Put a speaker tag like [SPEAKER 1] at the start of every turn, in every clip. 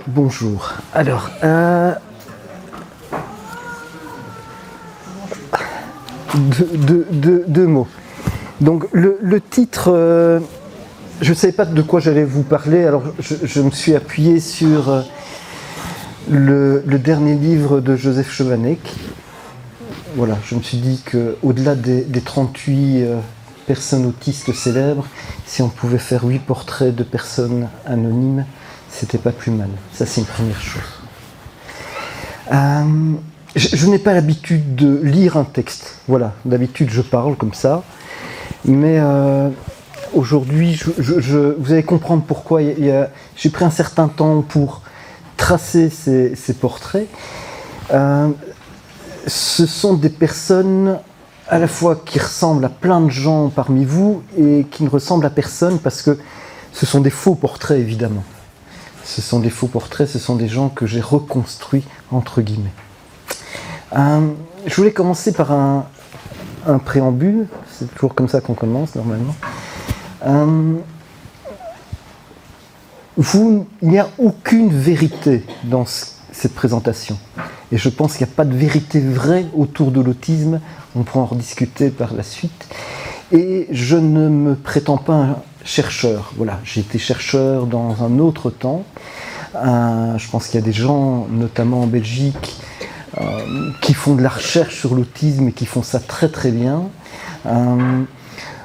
[SPEAKER 1] Bonjour. Alors, deux mots. Donc, le titre, je ne savais pas de quoi j'allais vous parler, alors je me suis appuyé sur le dernier livre de Joseph Chovanec. Voilà, je me suis dit qu'au-delà des 38 personnes autistes célèbres, si on pouvait faire 8 portraits de personnes anonymes, c'était pas plus mal. Ça, c'est une première chose. Je n'ai pas l'habitude de lire un texte. Voilà, d'habitude, je parle comme ça. Mais aujourd'hui, vous allez comprendre pourquoi. J'ai pris un certain temps pour tracer ces portraits. Ce sont des personnes à la fois qui ressemblent à plein de gens parmi vous et qui ne ressemblent à personne parce que ce sont des faux portraits, évidemment. Ce sont des faux portraits, ce sont des gens que j'ai reconstruits, entre guillemets. Je voulais commencer par un préambule, c'est toujours comme ça qu'on commence normalement. Il n'y a aucune vérité dans cette présentation. Et je pense qu'il n'y a pas de vérité vraie autour de l'autisme, on pourra en rediscuter par la suite. Et je ne me prétends pas un chercheur. Voilà, j'ai été chercheur dans un autre temps. Je pense qu'il y a des gens, notamment en Belgique, qui font de la recherche sur l'autisme et qui font ça très très bien.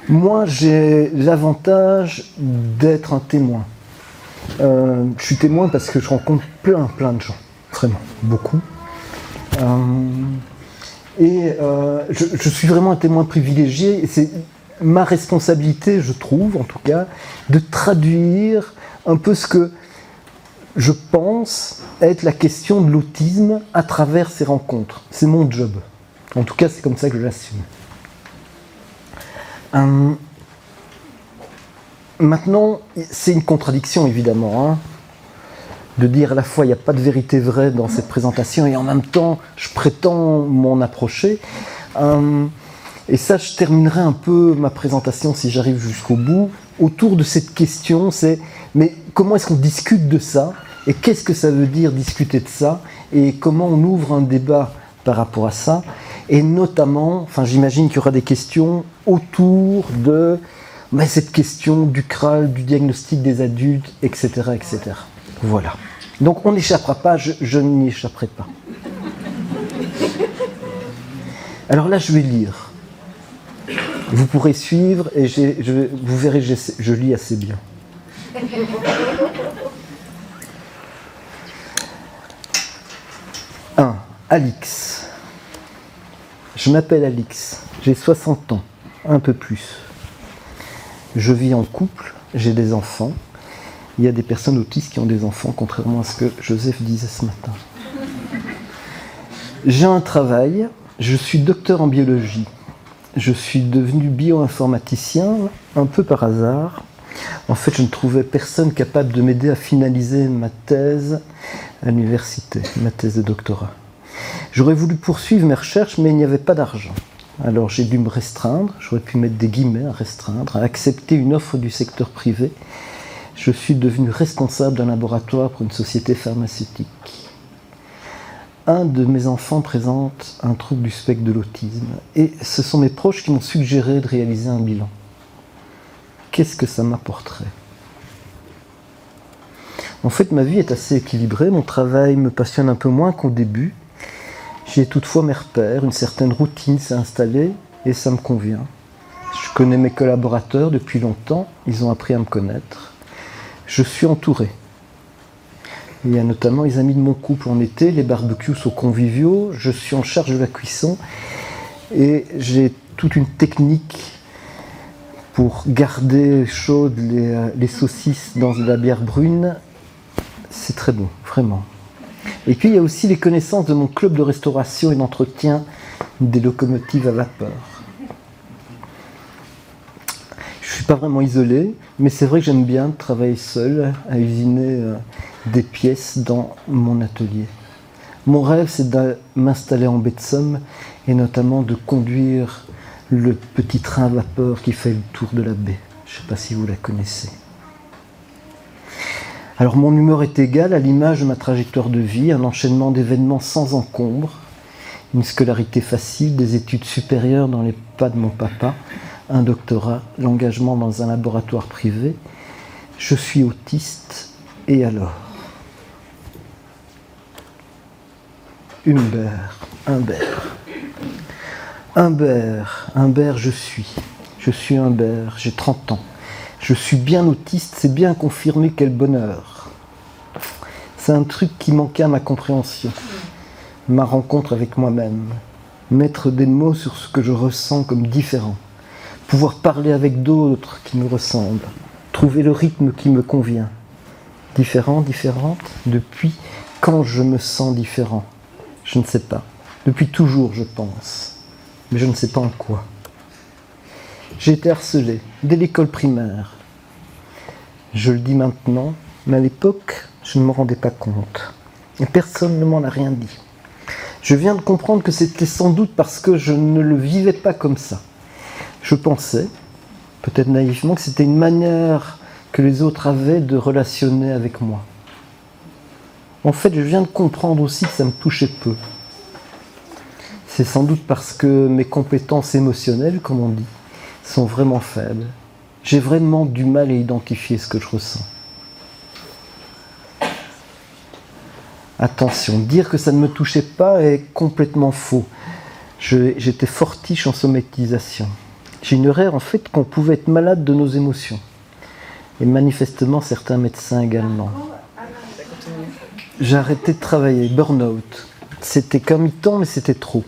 [SPEAKER 1] Moi, j'ai l'avantage d'être un témoin. Je suis témoin parce que je rencontre plein de gens, vraiment, beaucoup. Je suis vraiment un témoin privilégié et c'est ma responsabilité, je trouve en tout cas, de traduire un peu ce que je pense être la question de l'autisme à travers ces rencontres. C'est mon job. En tout cas, c'est comme ça que je l'assume. Maintenant, c'est une contradiction évidemment, de dire à la fois il n'y a pas de vérité vraie dans cette présentation et en même temps je prétends m'en approcher. Et ça, je terminerai un peu ma présentation si j'arrive jusqu'au bout autour de cette question, c'est mais comment est-ce qu'on discute de ça et qu'est-ce que ça veut dire discuter de ça et comment on ouvre un débat par rapport à ça et notamment, j'imagine qu'il y aura des questions autour de cette question du CRAL, du diagnostic des adultes, etc. etc. Voilà. Donc on n'échappera pas, je n'y échapperai pas. Alors là, je vais lire. Vous pourrez suivre et vous verrez, je lis assez bien. Alix. Je m'appelle Alix, j'ai 60 ans, un peu plus. Je vis en couple, j'ai des enfants. Il y a des personnes autistes qui ont des enfants, contrairement à ce que Joseph disait ce matin. J'ai un travail, je suis docteur en biologie. Je suis devenu bioinformaticien, un peu par hasard. En fait, je ne trouvais personne capable de m'aider à finaliser ma thèse à l'université, ma thèse de doctorat. J'aurais voulu poursuivre mes recherches, mais il n'y avait pas d'argent. Alors j'ai dû me restreindre, j'aurais pu mettre des guillemets à restreindre, à accepter une offre du secteur privé. Je suis devenu responsable d'un laboratoire pour une société pharmaceutique. Un de mes enfants présente un trouble du spectre de l'autisme et ce sont mes proches qui m'ont suggéré de réaliser un bilan. Qu'est-ce que ça m'apporterait ? En fait, ma vie est assez équilibrée, mon travail me passionne un peu moins qu'au début. J'ai toutefois mes repères, une certaine routine s'est installée et ça me convient. Je connais mes collaborateurs depuis longtemps, ils ont appris à me connaître. Je suis entouré. Il y a notamment les amis de mon couple en été, les barbecues sont conviviaux, je suis en charge de la cuisson et j'ai toute une technique pour garder chaudes les saucisses dans de la bière brune. C'est très bon, vraiment. Et puis il y a aussi les connaissances de mon club de restauration et d'entretien des locomotives à vapeur. Je ne suis pas vraiment isolé, mais c'est vrai que j'aime bien travailler seul, à usiner des pièces dans mon atelier. Mon rêve, c'est de m'installer en baie de Somme et notamment de conduire le petit train à vapeur qui fait le tour de la baie. Je ne sais pas si vous la connaissez. Alors mon humeur est égale à l'image de ma trajectoire de vie, un enchaînement d'événements sans encombre, une scolarité facile, des études supérieures dans les pas de mon papa, un doctorat, l'engagement dans un laboratoire privé. Je suis autiste, et alors? Humbert, Humbert, je suis Humbert, j'ai 30 ans. Je suis bien autiste, c'est bien confirmé, quel bonheur. C'est un truc qui manquait à ma compréhension, ma rencontre avec moi-même, mettre des mots sur ce que je ressens comme différent, pouvoir parler avec d'autres qui me ressemblent, trouver le rythme qui me convient. Différente, depuis quand je me sens différent? Je ne sais pas. Depuis toujours, je pense. Mais je ne sais pas en quoi. J'ai été harcelé dès l'école primaire. Je le dis maintenant, mais à l'époque, je ne m'en rendais pas compte. Et personne ne m'en a rien dit. Je viens de comprendre que c'était sans doute parce que je ne le vivais pas comme ça. Je pensais, peut-être naïvement, que c'était une manière que les autres avaient de relationner avec moi. En fait, je viens de comprendre aussi que ça me touchait peu. C'est sans doute parce que mes compétences émotionnelles, comme on dit, sont vraiment faibles. J'ai vraiment du mal à identifier ce que je ressens. Attention, dire que ça ne me touchait pas est complètement faux. J'étais fortiche en somatisation. J'ignorais en fait qu'on pouvait être malade de nos émotions. Et manifestement, certains médecins également. J'ai arrêté de travailler, burn-out. C'était qu'un mi-temps, mais c'était trop.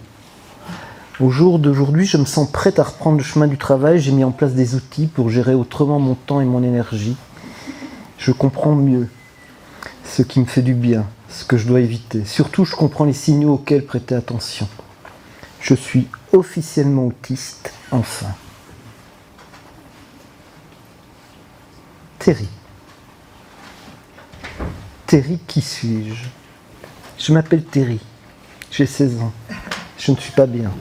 [SPEAKER 1] Au jour d'aujourd'hui, je me sens prête à reprendre le chemin du travail. J'ai mis en place des outils pour gérer autrement mon temps et mon énergie. Je comprends mieux ce qui me fait du bien, ce que je dois éviter. Surtout, je comprends les signaux auxquels prêter attention. Je suis officiellement autiste, enfin. Terry. Terry, qui suis-je? Je m'appelle Terry. J'ai 16 ans. Je ne suis pas bien.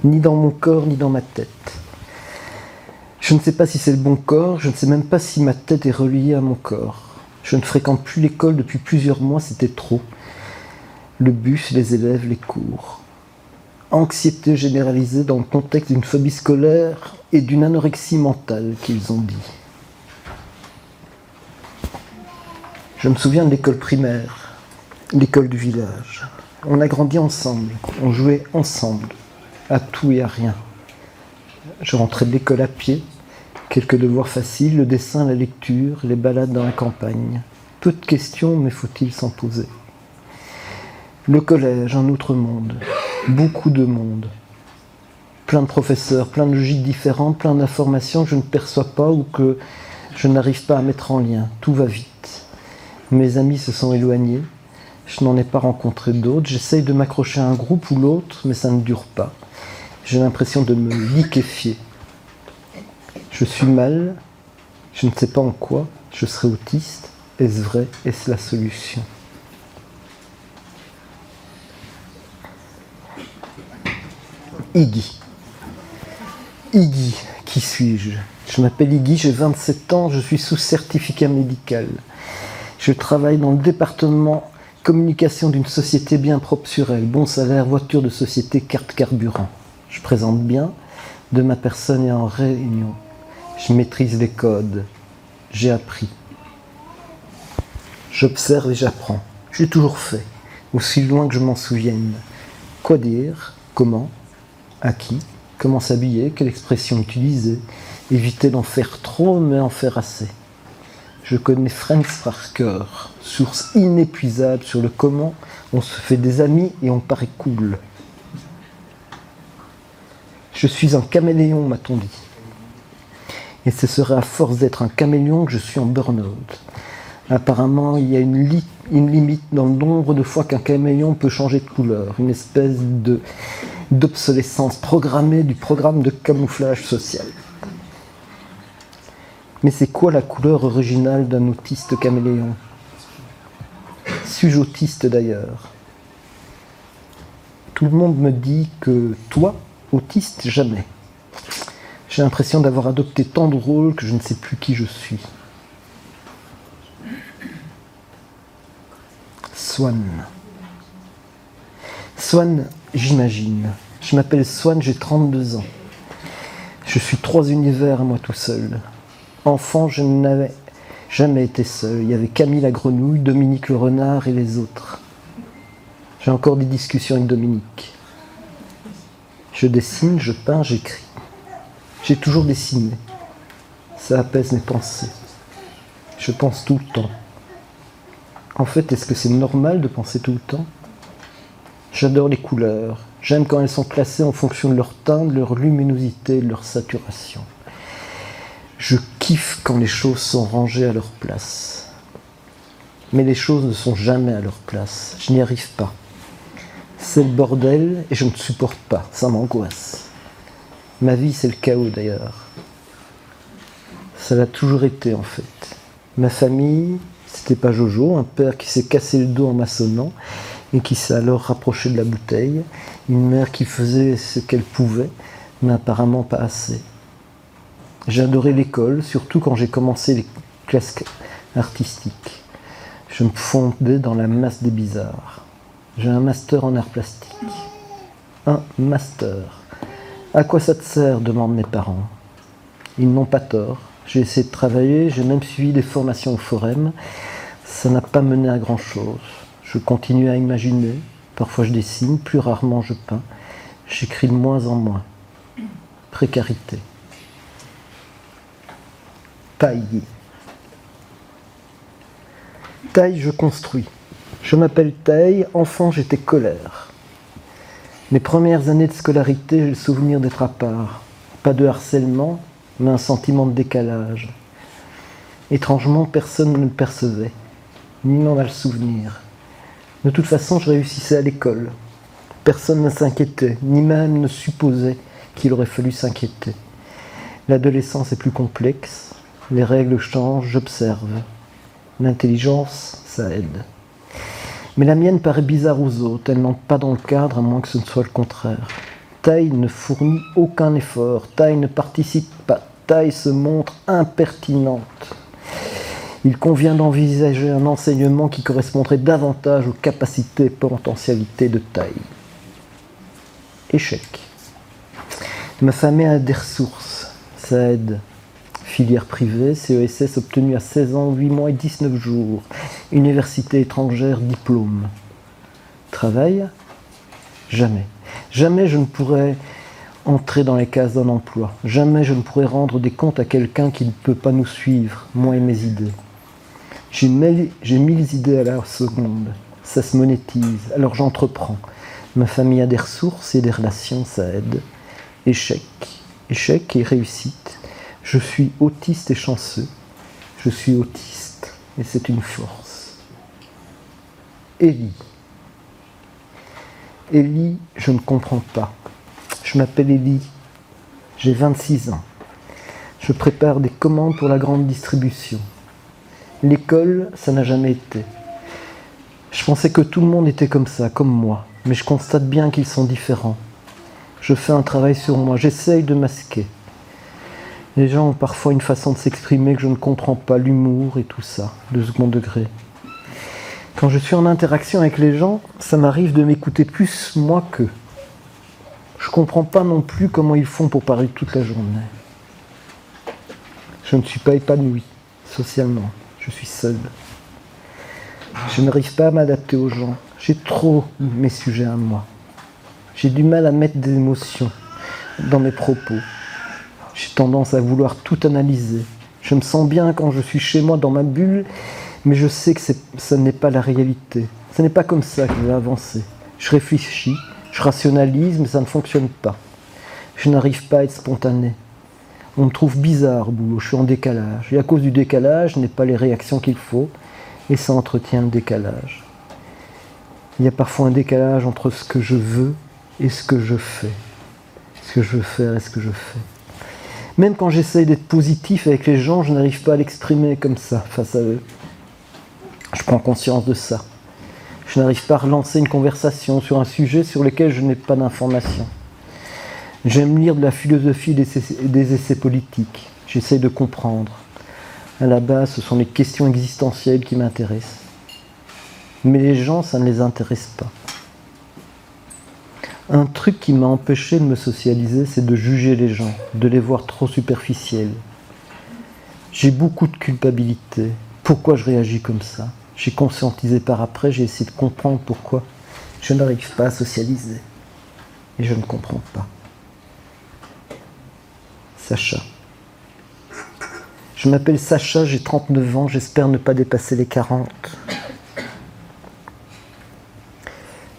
[SPEAKER 1] Ni dans mon corps, ni dans ma tête. Je ne sais pas si c'est le bon corps, je ne sais même pas si ma tête est reliée à mon corps. Je ne fréquente plus l'école depuis plusieurs mois, c'était trop. Le bus, les élèves, les cours. Anxiété généralisée dans le contexte d'une phobie scolaire et d'une anorexie mentale, qu'ils ont dit. Je me souviens de l'école primaire, l'école du village. On a grandi ensemble, on jouait ensemble, à tout et à rien. Je rentrais de l'école à pied, quelques devoirs faciles, le dessin, la lecture, les balades dans la campagne. Peu de questions, mais faut-il s'en poser. Le collège, un autre monde, beaucoup de monde. Plein de professeurs, plein de logiques différentes, plein d'informations que je ne perçois pas ou que je n'arrive pas à mettre en lien. Tout va vite. Mes amis se sont éloignés. Je n'en ai pas rencontré d'autres. J'essaye de m'accrocher à un groupe ou l'autre, mais ça ne dure pas. J'ai l'impression de me liquéfier. Je suis mal, je ne sais pas en quoi, je serai autiste. Est-ce vrai? Est-ce la solution? Iggy. Iggy, qui suis-je? Je m'appelle Iggy, j'ai 27 ans, je suis sous certificat médical. Je travaille dans le département communication d'une société bien propre sur elle. Bon salaire, voiture de société, carte carburant. Je présente bien, de ma personne et en réunion. Je maîtrise les codes. J'ai appris. J'observe et j'apprends. J'ai toujours fait, aussi loin que je m'en souvienne. Quoi dire? Comment? À qui? Comment s'habiller? Quelle expression utiliser? Éviter d'en faire trop, mais en faire assez. Je connais Friends par cœur, source inépuisable sur le comment on se fait des amis et on paraît cool. Je suis un caméléon, m'a-t-on dit. Et ce serait à force d'être un caméléon que je suis en burn-out. Apparemment, il y a une limite dans le nombre de fois qu'un caméléon peut changer de couleur, une espèce d'obsolescence programmée du programme de camouflage social. Mais c'est quoi la couleur originale d'un autiste caméléon? Suis-je autiste d'ailleurs? Tout le monde me dit que toi, autiste, jamais. J'ai l'impression d'avoir adopté tant de rôles que je ne sais plus qui je suis. Swann. Swann, j'imagine. Je m'appelle Swann, j'ai 32 ans. Je suis 3 univers à moi tout seul. Enfant, je n'avais jamais été seul. Il y avait Camille la grenouille, Dominique le renard et les autres. J'ai encore des discussions avec Dominique. Je dessine, je peins, j'écris. J'ai toujours dessiné. Ça apaise mes pensées. Je pense tout le temps. En fait, est-ce que c'est normal de penser tout le temps ? J'adore les couleurs. J'aime quand elles sont classées en fonction de leur teint, de leur luminosité, de leur saturation. Je kiffe quand les choses sont rangées à leur place. Mais les choses ne sont jamais à leur place. Je n'y arrive pas. C'est le bordel et je ne supporte pas. Ça m'angoisse. Ma vie, c'est le chaos d'ailleurs. Ça l'a toujours été en fait. Ma famille, c'était pas Jojo, un père qui s'est cassé le dos en maçonnant et qui s'est alors rapproché de la bouteille. Une mère qui faisait ce qu'elle pouvait, mais apparemment pas assez. J'ai adoré l'école, surtout quand j'ai commencé les classes artistiques. Je me fondais dans la masse des bizarres. J'ai un master en arts plastiques. Un master. À quoi ça te sert ? Demandent mes parents. Ils n'ont pas tort. J'ai essayé de travailler, j'ai même suivi des formations au Forum. Ça n'a pas mené à grand-chose. Je continue à imaginer. Parfois je dessine, plus rarement je peins. J'écris de moins en moins. Précarité. Taille. Taille, je construis. Je m'appelle Taille, enfant j'étais colère. Mes premières années de scolarité, j'ai le souvenir d'être à part. Pas de harcèlement, mais un sentiment de décalage. Étrangement, personne ne le percevait, ni n'en a le souvenir. De toute façon, je réussissais à l'école. Personne ne s'inquiétait, ni même ne supposait qu'il aurait fallu s'inquiéter. L'adolescence est plus complexe, les règles changent, j'observe. L'intelligence, ça aide. Mais la mienne paraît bizarre aux autres, elle n'entre pas dans le cadre à moins que ce ne soit le contraire. Taille ne fournit aucun effort, Taille ne participe pas, Taille se montre impertinente. Il convient d'envisager un enseignement qui correspondrait davantage aux capacités et potentialités de Taille. Échec. Ma famille a des ressources, ça aide. Filière privée, CESS obtenu à 16 ans, 8 mois et 19 jours. Université étrangère, diplôme. Travail ? Jamais. Jamais je ne pourrais entrer dans les cases d'un emploi. Jamais je ne pourrais rendre des comptes à quelqu'un qui ne peut pas nous suivre, moi et mes idées. J'ai 1000 idées à la seconde. Ça se monétise, alors j'entreprends. Ma famille a des ressources et des relations, ça aide. Échec. Échec et réussite. Je suis autiste et chanceux. Je suis autiste et c'est une force. Élie. Élie, je ne comprends pas. Je m'appelle Élie. J'ai 26 ans. Je prépare des commandes pour la grande distribution. L'école, ça n'a jamais été. Je pensais que tout le monde était comme ça, comme moi. Mais je constate bien qu'ils sont différents. Je fais un travail sur moi. J'essaye de masquer. Les gens ont parfois une façon de s'exprimer que je ne comprends pas, l'humour et tout ça, de second degré. Quand je suis en interaction avec les gens, ça m'arrive de m'écouter plus moi qu'eux. Je ne comprends pas non plus comment ils font pour parler toute la journée. Je ne suis pas épanoui, socialement. Je suis seul. Je n'arrive pas à m'adapter aux gens. J'ai trop mes sujets à moi. J'ai du mal à mettre des émotions dans mes propos. J'ai tendance à vouloir tout analyser. Je me sens bien quand je suis chez moi dans ma bulle, mais je sais que ça n'est pas la réalité. Ce n'est pas comme ça que je vais avancer. Je réfléchis, je rationalise, mais ça ne fonctionne pas. Je n'arrive pas à être spontané. On me trouve bizarre au boulot, je suis en décalage. Et à cause du décalage, je n'ai pas les réactions qu'il faut, et ça entretient le décalage. Il y a parfois un décalage entre ce que je veux et ce que je fais. Ce que je veux faire et ce que je fais. Même quand j'essaye d'être positif avec les gens, je n'arrive pas à l'exprimer comme ça, face à eux. Je prends conscience de ça. Je n'arrive pas à relancer une conversation sur un sujet sur lequel je n'ai pas d'informations. J'aime lire de la philosophie et des essais politiques. J'essaye de comprendre. À la base, ce sont les questions existentielles qui m'intéressent. Mais les gens, ça ne les intéresse pas. Un truc qui m'a empêché de me socialiser, c'est de juger les gens, de les voir trop superficiels. J'ai beaucoup de culpabilité. Pourquoi je réagis comme ça? J'ai conscientisé par après, j'ai essayé de comprendre pourquoi je n'arrive pas à socialiser. Et je ne comprends pas. Sacha. Je m'appelle Sacha, j'ai 39 ans, j'espère ne pas dépasser les 40.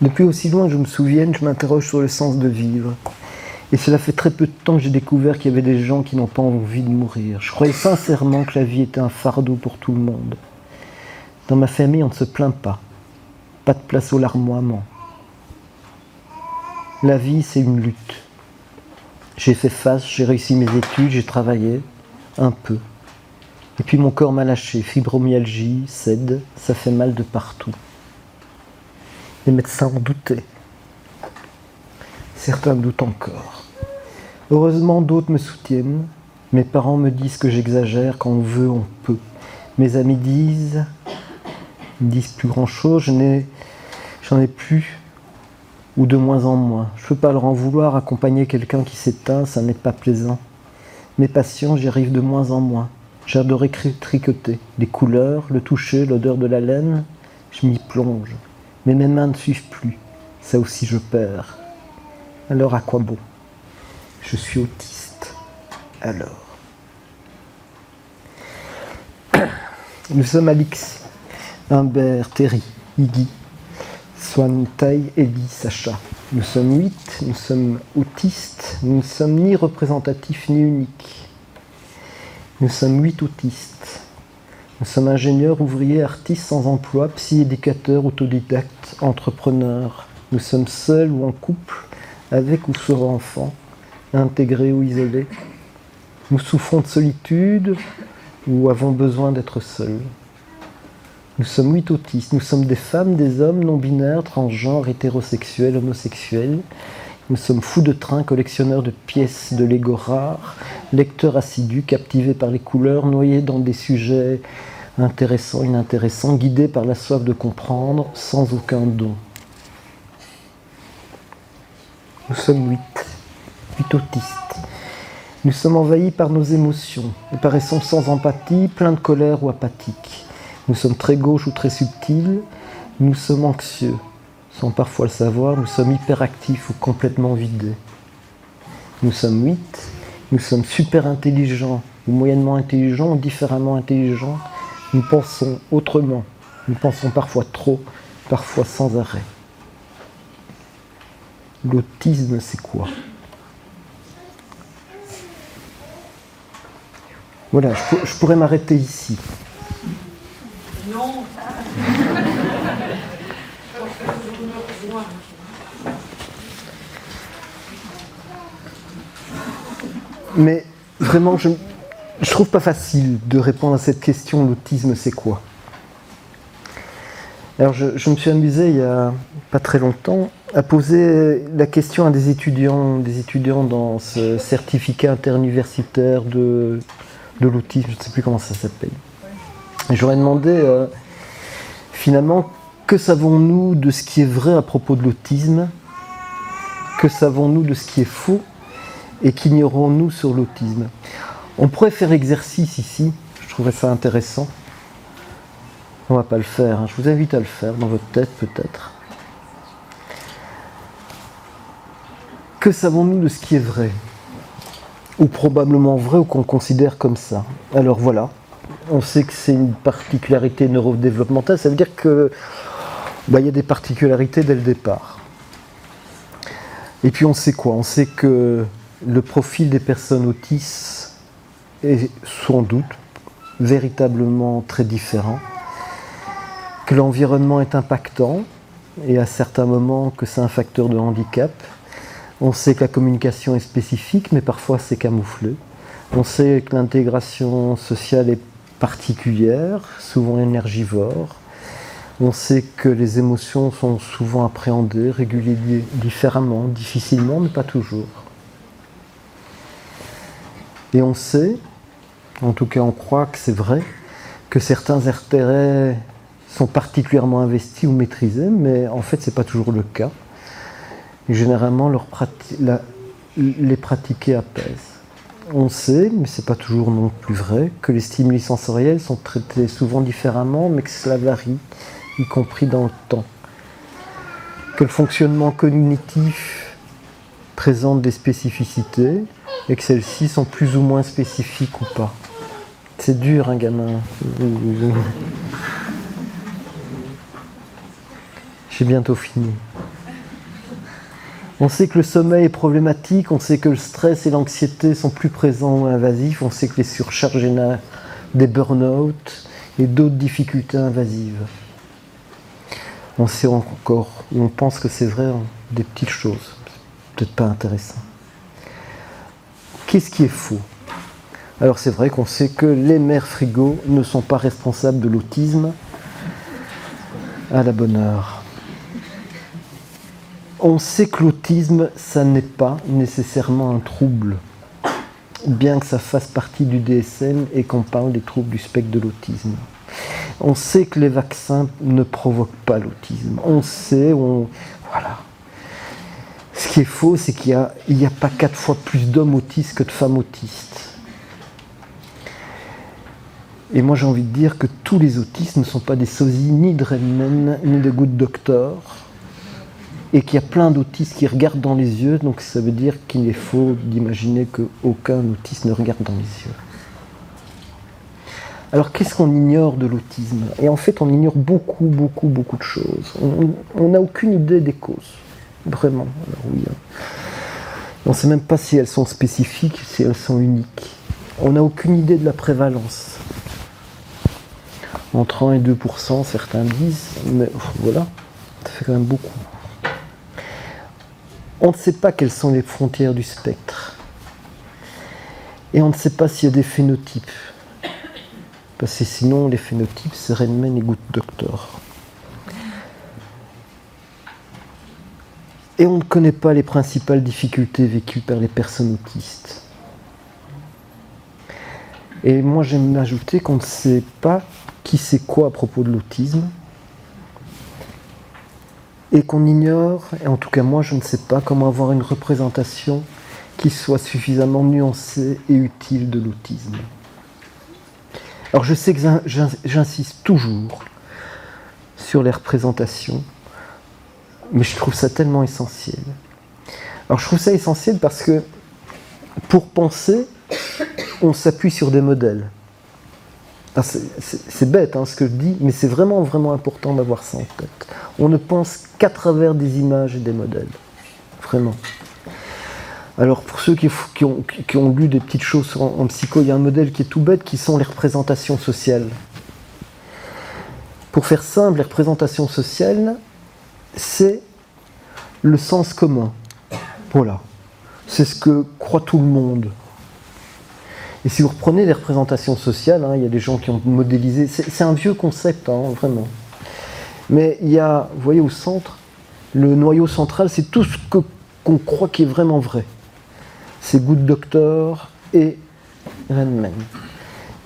[SPEAKER 1] Depuis aussi loin que je me souvienne, je m'interroge sur le sens de vivre. Et cela fait très peu de temps que j'ai découvert qu'il y avait des gens qui n'ont pas envie de mourir. Je croyais sincèrement que la vie était un fardeau pour tout le monde. Dans ma famille, on ne se plaint pas. Pas de place au larmoiement. La vie, c'est une lutte. J'ai fait face, j'ai réussi mes études, j'ai travaillé, un peu. Et puis mon corps m'a lâché, fibromyalgie, SED, ça fait mal de partout. Les médecins en doutaient. Certains doutent encore. Heureusement, d'autres me soutiennent. Mes parents me disent que j'exagère, quand on veut, on peut. Mes amis ils me disent plus grand-chose, j'en ai plus, ou de moins en moins. Je ne peux pas leur en vouloir, accompagner quelqu'un qui s'éteint, ça n'est pas plaisant. Mes passions, j'y arrive de moins en moins. J'adorais tricoter. Les couleurs, le toucher, l'odeur de la laine, je m'y plonge. Mais mes mains ne suivent plus. Ça aussi je perds. Alors à quoi bon? Je suis autiste. Alors. Nous sommes Alix, Humbert, Terry, Iggy, Swan, Tai, Ellie, Sacha. Nous sommes 8, nous sommes autistes, nous ne sommes ni représentatifs ni uniques. Nous sommes 8 autistes. Nous sommes ingénieurs, ouvriers, artistes sans emploi, psy-éducateurs, autodidactes, entrepreneurs. Nous sommes seuls ou en couple, avec ou sans enfants, intégrés ou isolés. Nous souffrons de solitude ou avons besoin d'être seuls. Nous sommes 8 autistes. Nous sommes des femmes, des hommes, non-binaires, transgenres, hétérosexuels, homosexuels. Nous sommes fous de train, collectionneurs de pièces de Lego rares, lecteurs assidus, captivés par les couleurs, noyés dans des sujets intéressants, inintéressants, guidés par la soif de comprendre, sans aucun don. Nous sommes 8 autistes. Nous sommes envahis par nos émotions. Nous paraissons sans empathie, pleins de colère ou apathiques. Nous sommes très gauches ou très subtils. Nous sommes anxieux. Sans parfois le savoir, nous sommes hyperactifs ou complètement vidés. Nous sommes 8. Nous sommes super intelligents ou moyennement intelligents ou différemment intelligents. Nous pensons autrement. Nous pensons parfois trop, parfois sans arrêt. L'autisme, c'est quoi? Voilà, je pourrais m'arrêter ici. Non. Mais vraiment, je trouve pas facile de répondre à cette question, l'autisme c'est quoi? Alors je me suis amusé il y a pas très longtemps à poser la question à des étudiants dans ce certificat interuniversitaire de l'autisme, je ne sais plus comment ça s'appelle. Et j'aurais demandé finalement, que savons-nous de ce qui est vrai à propos de l'autisme? Que savons-nous de ce qui est faux? Et qu'ignorons-nous sur l'autisme? On pourrait faire exercice ici, je trouverais ça intéressant. On ne va pas le faire, hein. Je vous invite à le faire dans votre tête peut-être. Que savons-nous de ce qui est vrai? Ou probablement vrai ou qu'on considère comme ça? Alors voilà, on sait que c'est une particularité neurodéveloppementale, ça veut dire que il y a des particularités dès le départ. Et puis on sait quoi? On sait que le profil des personnes autistes est sans doute véritablement très différent, que l'environnement est impactant et à certains moments que c'est un facteur de handicap. On sait que la communication est spécifique mais parfois c'est camouflé. On sait que l'intégration sociale est particulière, souvent énergivore. On sait que les émotions sont souvent appréhendées, régulées différemment, difficilement, mais pas toujours. Et on sait, en tout cas on croit que c'est vrai, que certains intérêts sont particulièrement investis ou maîtrisés, mais en fait, ce n'est pas toujours le cas. Et généralement, les pratiquer apaise. On sait, mais ce n'est pas toujours non plus vrai, que les stimuli sensoriels sont traités souvent différemment, mais que cela varie, y compris dans le temps. Que le fonctionnement cognitif présente des spécificités, et que celles-ci sont plus ou moins spécifiques ou pas. C'est dur, un gamin. J'ai bientôt fini. On sait que le sommeil est problématique, on sait que le stress et l'anxiété sont plus présents ou invasifs, on sait que les surcharges génèrent des burn-out et d'autres difficultés invasives. On sait encore, ou on pense que c'est vrai, des petites choses, peut-être pas intéressant. Qu'est-ce qui est faux? Alors c'est vrai qu'on sait que les mères frigo ne sont pas responsables de l'autisme à la bonne heure. On sait que l'autisme, ça n'est pas nécessairement un trouble, bien que ça fasse partie du DSM et qu'on parle des troubles du spectre de l'autisme. On sait que les vaccins ne provoquent pas l'autisme. On sait, voilà. Ce qui est faux, c'est qu'il n'y a pas 4 fois plus d'hommes autistes que de femmes autistes. Et moi j'ai envie de dire que tous les autistes ne sont pas des sosies ni de Redman, ni de Good Doctor, et qu'il y a plein d'autistes qui regardent dans les yeux, donc ça veut dire qu'il est faux d'imaginer qu'aucun autiste ne regarde dans les yeux. Alors qu'est-ce qu'on ignore de l'autisme? Et en fait on ignore beaucoup de choses. On n'a aucune idée des causes, vraiment. Alors, oui, on ne sait même pas si elles sont spécifiques, si elles sont uniques. On n'a aucune idée de la prévalence. Entre 1 et 2%, certains disent, mais voilà, ça fait quand même beaucoup. On ne sait pas quelles sont les frontières du spectre. Et on ne sait pas s'il y a des phénotypes. Parce que sinon, les phénotypes, c'est Redman et Good Doctor. Et on ne connaît pas les principales difficultés vécues par les personnes autistes. Et moi, j'aime ajouter qu'on ne sait pas qui sait quoi à propos de l'autisme. Et qu'on ignore, et en tout cas moi je ne sais pas, comment avoir une représentation qui soit suffisamment nuancée et utile de l'autisme. Alors je sais que j'insiste toujours sur les représentations, mais je trouve ça tellement essentiel. Alors je trouve ça essentiel parce que pour penser, on s'appuie sur des modèles. C'est bête ce que je dis, mais c'est vraiment important d'avoir ça en tête. On ne pense qu'à travers des images et des modèles. Vraiment. Alors pour ceux qui ont lu des petites choses en psycho, il y a un modèle qui est tout bête, qui sont les représentations sociales. Pour faire simple, les représentations sociales, c'est le sens commun. Voilà. C'est ce que croit tout le monde. Et si vous reprenez les représentations sociales, il y a des gens qui ont modélisé, c'est un vieux concept, vraiment. Mais il y a, vous voyez au centre, le noyau central, c'est tout ce qu'on croit qui est vraiment vrai. C'est Good Doctor et Redman.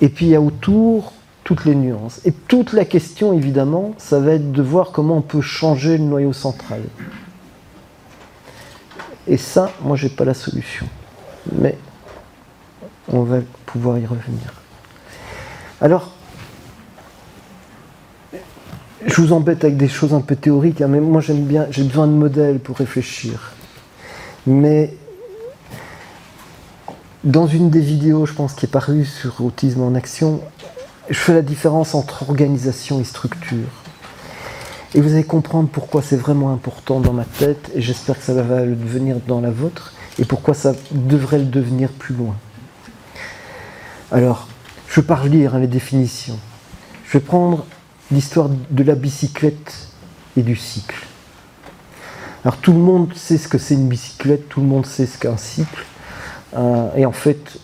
[SPEAKER 1] Et puis il y a autour toutes les nuances. Et toute la question, évidemment, ça va être de voir comment on peut changer le noyau central. Et ça, moi, j'ai pas la solution. Mais on va pouvoir y revenir. Alors, je vous embête avec des choses un peu théoriques, mais moi j'aime bien, j'ai besoin de modèles pour réfléchir. Mais dans une des vidéos, je pense, qui est parue sur Autisme en Action, je fais la différence entre organisation et structure. Et vous allez comprendre pourquoi c'est vraiment important dans ma tête, et j'espère que ça va le devenir dans la vôtre, et pourquoi ça devrait le devenir plus loin. Alors, je ne vais pas relire les définitions. Je vais prendre l'histoire de la bicyclette et du cycle. Alors tout le monde sait ce que c'est une bicyclette, tout le monde sait ce qu'est un cycle. Et en fait,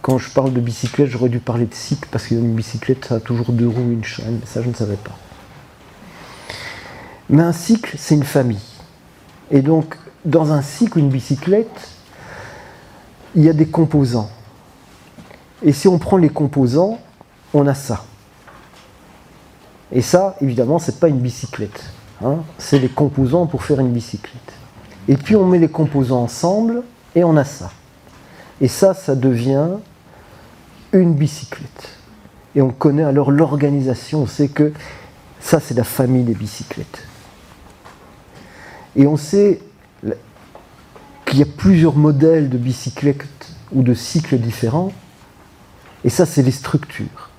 [SPEAKER 1] quand je parle de bicyclette, j'aurais dû parler de cycle, parce qu'une bicyclette, ça a toujours 2 roues et une chaîne, mais ça je ne savais pas. Mais un cycle, c'est une famille. Et donc, dans un cycle, une bicyclette, il y a des composants. Et si on prend les composants, on a ça. Et ça, évidemment, c'est pas une bicyclette. Hein, c'est les composants pour faire une bicyclette. Et puis on met les composants ensemble et on a ça. Et ça devient une bicyclette. Et on connaît alors l'organisation, on sait que ça c'est la famille des bicyclettes. Et on sait qu'il y a plusieurs modèles de bicyclettes ou de cycles différents. Et ça c'est les structures.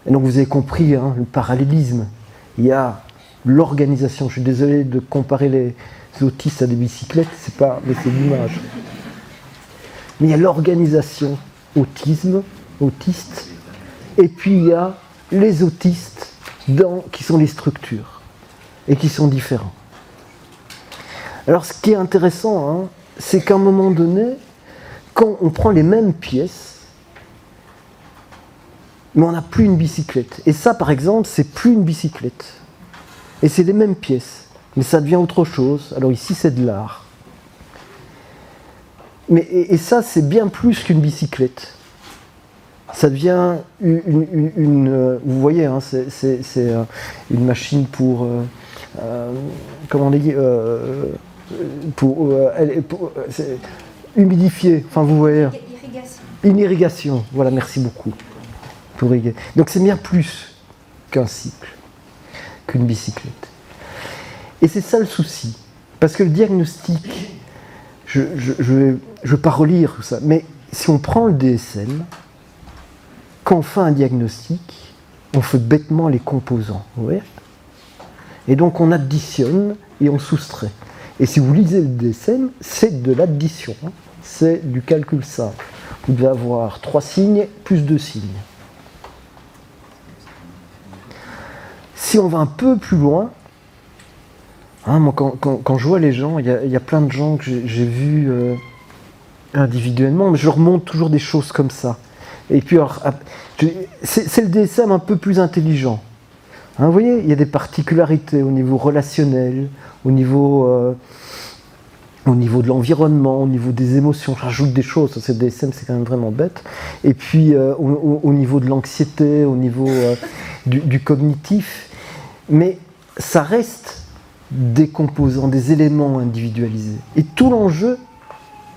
[SPEAKER 1] Et donc vous avez compris hein, le parallélisme. Il y a l'organisation. Je suis désolé de comparer les autistes à des bicyclettes, mais c'est l'image. Mais il y a l'organisation autiste, et puis il y a les autistes qui sont les structures et qui sont différents. Alors ce qui est intéressant, hein, c'est qu'à un moment donné, quand on prend les mêmes pièces, mais on n'a plus une bicyclette. Et ça, par exemple, c'est plus une bicyclette. Et c'est les mêmes pièces, mais ça devient autre chose. Alors ici, c'est de l'art. Et ça, c'est bien plus qu'une bicyclette. Ça devient vous voyez, hein, c'est une machine pour comment on dit, pour humidifier. Enfin, vous voyez. Irrigation. Une irrigation. Voilà, merci beaucoup. Pour irriguer. Donc c'est bien plus qu'un cycle, qu'une bicyclette. Et c'est ça le souci, parce que le diagnostic, je vais pas relire tout ça, mais si on prend le DSM, quand on fait un diagnostic, on fait bêtement les composants, vous voyez ? Et donc on additionne et on soustrait. Et si vous lisez le DSM, c'est de l'addition, hein, c'est du calcul simple. Vous devez avoir 3 signes plus 2 signes. Si on va un peu plus loin, hein, moi quand je vois les gens, il y a plein de gens que j'ai vus individuellement, mais je leur montre toujours des choses comme ça. Et puis, alors, c'est le DSM un peu plus intelligent. Hein, vous voyez, il y a des particularités au niveau relationnel, au niveau de l'environnement, au niveau des émotions. Je rajoute des choses, ce DSM c'est quand même vraiment bête. Et puis au niveau de l'anxiété, au niveau du cognitif. Mais ça reste des composants, des éléments individualisés. Et tout l'enjeu,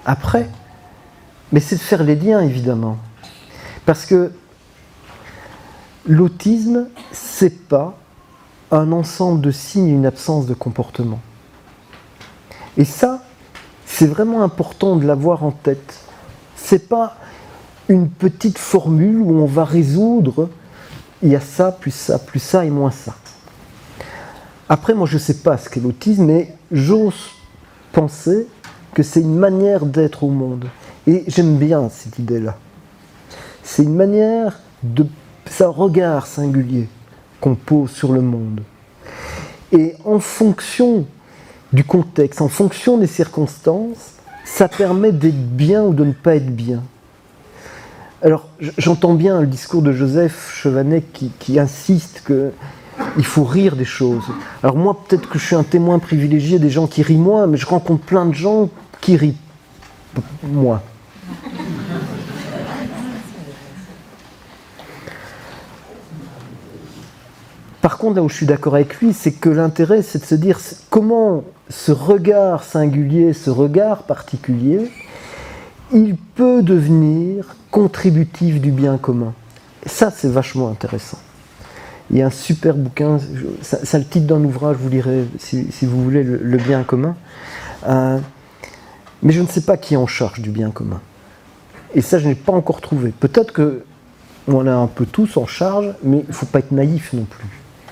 [SPEAKER 1] après, mais c'est de faire les liens, évidemment. Parce que l'autisme, c'est pas un ensemble de signes et une absence de comportement. Et ça, c'est vraiment important de l'avoir en tête. C'est pas une petite formule où on va résoudre, il y a ça, plus ça et moins ça. Après, moi, je ne sais pas ce qu'est l'autisme, mais j'ose penser que c'est une manière d'être au monde. Et j'aime bien cette idée-là. C'est une manière c'est un regard singulier qu'on pose sur le monde. Et en fonction du contexte, en fonction des circonstances, ça permet d'être bien ou de ne pas être bien. Alors, j'entends bien le discours de Joseph Chevanet qui insiste qu'il faut rire des choses. Alors moi, peut-être que je suis un témoin privilégié des gens qui rient moins, mais je rencontre plein de gens qui rient moins. Par contre, là où je suis d'accord avec lui, c'est que l'intérêt, c'est de se dire comment ce regard singulier, ce regard particulier, il peut devenir contributif du bien commun. Et ça, c'est vachement intéressant. Il y a un super bouquin, ça le titre d'un ouvrage, vous lirez si vous voulez, le bien commun. Mais je ne sais pas qui est en charge du bien commun. Et ça, je n'ai pas encore trouvé. Peut-être qu'on est un peu tous en charge, mais il ne faut pas être naïf non plus.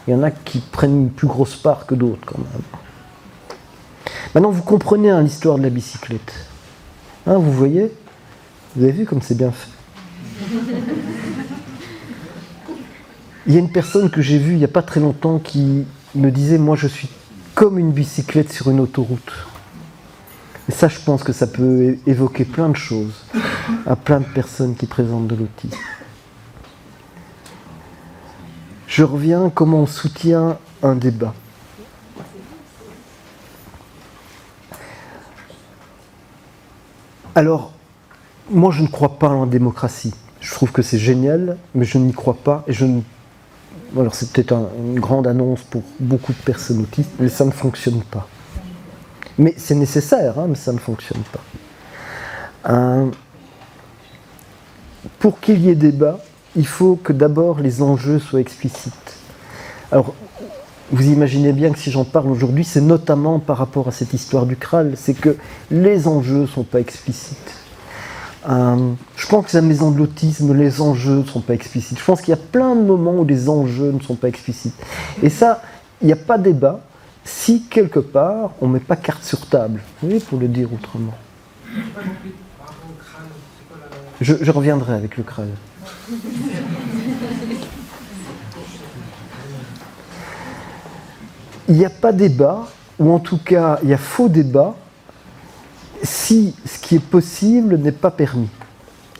[SPEAKER 1] Il y en a qui prennent une plus grosse part que d'autres, quand même. Maintenant, vous comprenez hein, l'histoire de la bicyclette. Hein, vous voyez ? Vous avez vu comme c'est bien fait. Il y a une personne que j'ai vue il n'y a pas très longtemps qui me disait « Moi, je suis comme une bicyclette sur une autoroute ». Et ça, je pense que ça peut évoquer plein de choses à plein de personnes qui présentent de l'autisme. Je reviens, comment on soutient un débat. Alors, moi je ne crois pas en démocratie. Je trouve que c'est génial, mais je n'y crois pas et je ne alors c'est peut-être une grande annonce pour beaucoup de personnes autistes, mais ça ne fonctionne pas. Mais c'est nécessaire, hein, mais ça ne fonctionne pas. Pour qu'il y ait débat, il faut que d'abord les enjeux soient explicites. Alors, vous imaginez bien que si j'en parle aujourd'hui, c'est notamment par rapport à cette histoire du Kral, c'est que les enjeux ne sont pas explicites. Je pense que la maison de l'autisme, les enjeux ne sont pas explicites. Je pense qu'il y a plein de moments où les enjeux ne sont pas explicites. Et ça, il n'y a pas débat si, quelque part, on ne met pas carte sur table. Vous voyez, pour le dire autrement. Je reviendrai avec le Kral. Il n'y a pas débat, ou en tout cas, il y a faux débat, si ce qui est possible n'est pas permis.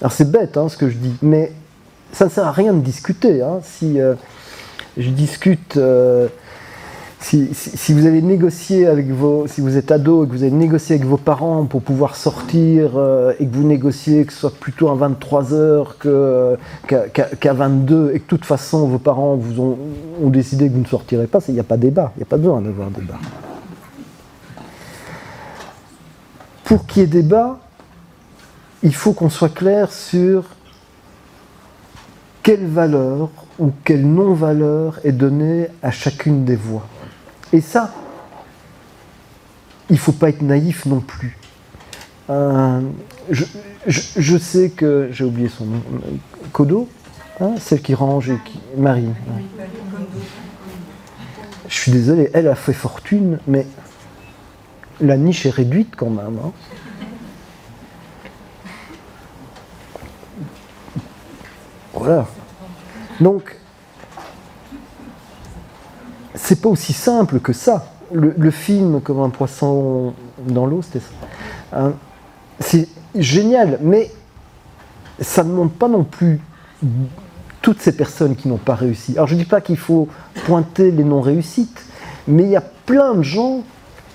[SPEAKER 1] Alors c'est bête hein, ce que je dis, mais ça ne sert à rien de discuter. Hein. Si je discute, si vous avez négocié avec si vous êtes ado et que vous avez négocié avec vos parents pour pouvoir sortir et que vous négociez que ce soit plutôt à 23h qu'à 22 et que de toute façon vos parents vous ont décidé que vous ne sortirez pas, il n'y a pas débat, il n'y a pas besoin d'avoir débat. Pour qu'il y ait débat, il faut qu'on soit clair sur quelle valeur ou quelle non-valeur est donnée à chacune des voix. Et ça, il ne faut pas être naïf non plus. Je sais que, j'ai oublié son nom, Kodo, hein, celle qui range et qui... Marie. Hein. Je suis désolé, elle a fait fortune, mais la niche est réduite quand même. Hein. Voilà. Donc, c'est pas aussi simple que ça. Le film comme un poisson dans l'eau, c'était ça. Hein, c'est génial, mais ça ne montre pas non plus toutes ces personnes qui n'ont pas réussi. Alors je ne dis pas qu'il faut pointer les non-réussites, mais il y a plein de gens,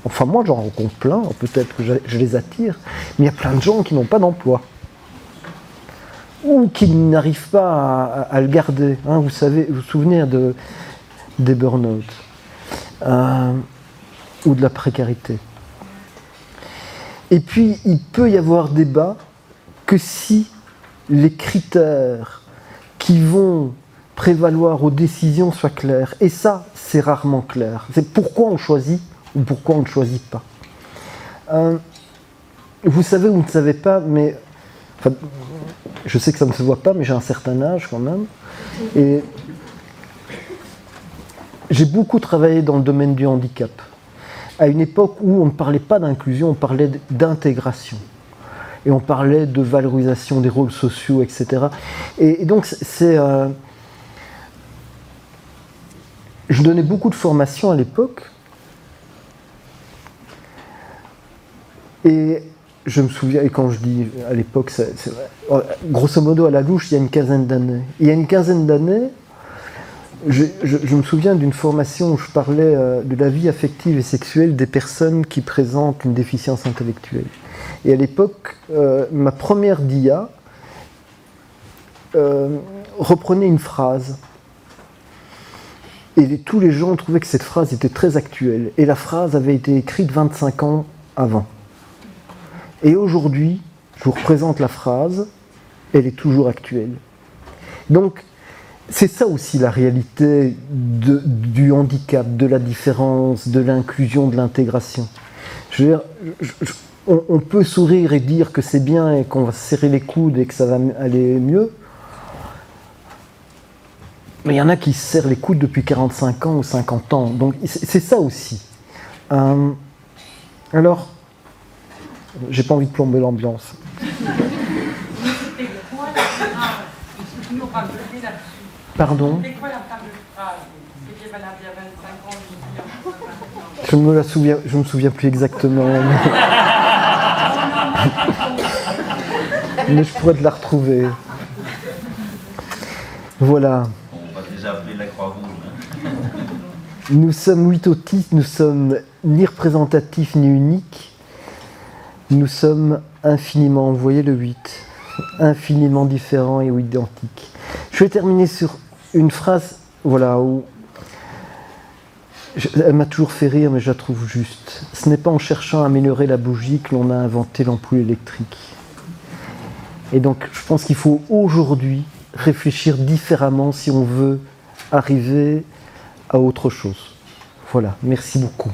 [SPEAKER 1] enfin moi j'en rencontre plein, peut-être que je les attire, mais il y a plein de gens qui n'ont pas d'emploi. Ou qui n'arrivent pas à le garder. Hein, vous vous souvenez des burn-out ou de la précarité. Et puis, il peut y avoir débat que si les critères qui vont prévaloir aux décisions soient clairs. Et ça, c'est rarement clair. C'est pourquoi on choisit ou pourquoi on ne choisit pas. Vous savez ou vous ne savez pas, mais... Enfin, je sais que ça ne se voit pas, mais j'ai un certain âge quand même. Et j'ai beaucoup travaillé dans le domaine du handicap. À une époque où on ne parlait pas d'inclusion, on parlait d'intégration. Et on parlait de valorisation des rôles sociaux, etc. Et donc, je donnais beaucoup de formations à l'époque. Et je me souviens, et quand je dis à l'époque, grosso modo à la louche, il y a une quinzaine d'années. Il y a une quinzaine d'années, je me souviens d'une formation où je parlais de la vie affective et sexuelle des personnes qui présentent une déficience intellectuelle. Et à l'époque, ma première dia reprenait une phrase. Et tous les gens trouvaient que cette phrase était très actuelle. Et la phrase avait été écrite 25 ans avant. Et aujourd'hui, je vous représente la phrase, elle est toujours actuelle. Donc, c'est ça aussi la réalité du handicap, de la différence, de l'inclusion, de l'intégration. Je veux dire, on peut sourire et dire que c'est bien et qu'on va se serrer les coudes et que ça va aller mieux. Mais il y en a qui se serrent les coudes depuis 45 ans ou 50 ans. Donc, c'est ça aussi. Alors, j'ai pas envie de plomber l'ambiance. Pardon ? Je me souviens plus exactement. Mais je pourrais te la retrouver. Voilà.
[SPEAKER 2] On va déjà appeler la Croix-Rouge.
[SPEAKER 1] Nous sommes 8 autistes, nous sommes ni représentatifs ni uniques. Nous sommes infiniment, vous voyez le 8, infiniment différents et identiques. Je vais terminer sur une phrase, voilà, elle m'a toujours fait rire, mais je la trouve juste. Ce n'est pas en cherchant à améliorer la bougie que l'on a inventé l'ampoule électrique. Et donc, je pense qu'il faut aujourd'hui réfléchir différemment si on veut arriver à autre chose. Voilà, merci beaucoup.